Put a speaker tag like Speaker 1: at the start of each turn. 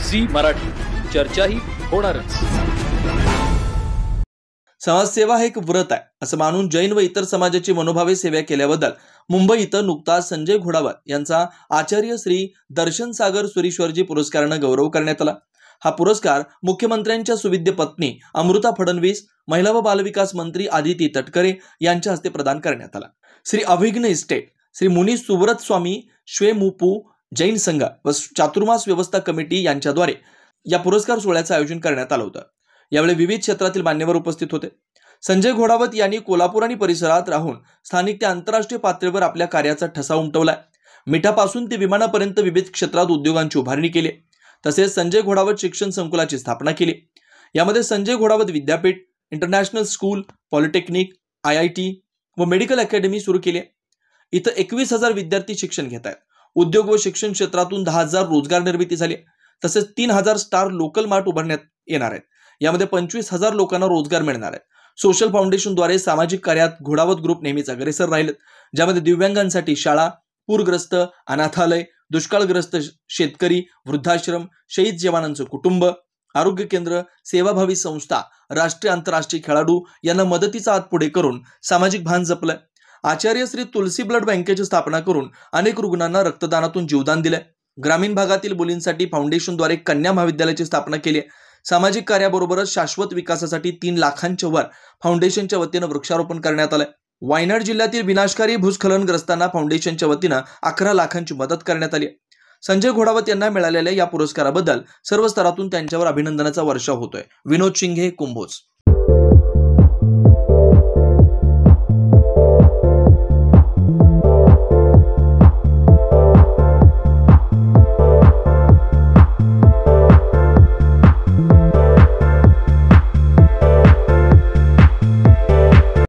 Speaker 1: Zee Marathi, चर्चाही होणारच।
Speaker 2: समाजसेवा हे एक व्रत आहे असं मानून जैन व इतर समाजाची मनोभावे सेवा केल्याबद्दल मुंबई इथं नुकताच संजय घोडावत यांचा आचार्य श्री दर्शन सागर सुरीश्वरजी पुरस्काराने गौरव करण्यात आला। हा पुरस्कार मुख्यमंत्र्यांच्या सुविद्य पत्नी अमृता फडणवीस, महिला व बालविकास मंत्री आदिती तटकरे यांच्या हस्ते प्रदान करण्यात आला। श्री अभिघ्न इस्टेट, श्री मुनी सुव्रत स्वामी श्वेमुपू जैन संघ व चातुर्मास व्यवस्था कमिटी यांच्याद्वारे या पुरस्कार सोहळ्याचं आयोजन करण्यात आलं होतं। यावेळी विविध क्षेत्रातील मान्यवर उपस्थित होते। संजय घोडावत यांनी कोल्हापूर आणि परिसरात राहून स्थानिक ते आंतरराष्ट्रीय पातळीवर आपल्या कार्याचा ठसा उमटवलाय। मिठापासून ते विमानापर्यंत विविध क्षेत्रात उद्योगांची उभारणी केली। तसेच संजय घोडावत शिक्षण संकुलाची स्थापना केली। यामध्ये संजय घोडावत विद्यापीठ, इंटरनॅशनल स्कूल, पॉलिटेक्निक, IIT व मेडिकल अकॅडमी सुरू केली। इथं 21,000 विद्यार्थी शिक्षण घेत आहेत। उद्योग व शिक्षण क्षेत्रातून 10,000 रोजगार निर्मिती झाली। तसेच 3,000 स्टार लोकल मार्ट उभारण्यात येणार आहेत। यामध्ये 25,000 लोकांना रोजगार मिळणार आहे। सोशल फाउंडेशनद्वारे सामाजिक कार्यात घोडावत ग्रुप नेहमीच अग्रेसर राहिलेत, ज्यामध्ये दिव्यांगांसाठी शाळा, पूरग्रस्त अनाथालय, दुष्काळग्रस्त शेतकरी, वृद्धाश्रम, शहीद जवानांचं कुटुंब, आरोग्य केंद्र, सेवाभावी संस्था, राष्ट्रीय आंतरराष्ट्रीय खेळाडू यांना मदतीचा हात पुढे करून सामाजिक भान जपलंय। आचार्य श्री तुलसी ब्लड बँकेची स्थापना करून अनेक रुग्णांना रक्तदानातून जीवदान दिलंय। ग्रामीण भागातील मुलींसाठी फाउंडेशनद्वारे कन्या महाविद्यालयाची स्थापना केली आहे। सामाजिक कार्याबरोबरच शाश्वत विकासासाठी 3 लाखांच्या वर फाउंडेशनच्या वतीनं वृक्षारोपण करण्यात आलंय। वायनाड जिल्ह्यातील विनाशकारी भूस्खलनग्रस्तांना फाउंडेशनच्या वतीनं 11 लाखांची मदत करण्यात आली। संजय घोडावत यांना मिळालेल्या या पुरस्काराबद्दल सर्व स्तरातून त्यांच्यावर अभिनंदनाचा वर्षाव होतोय। विनोद शिंगे, कुंभोज।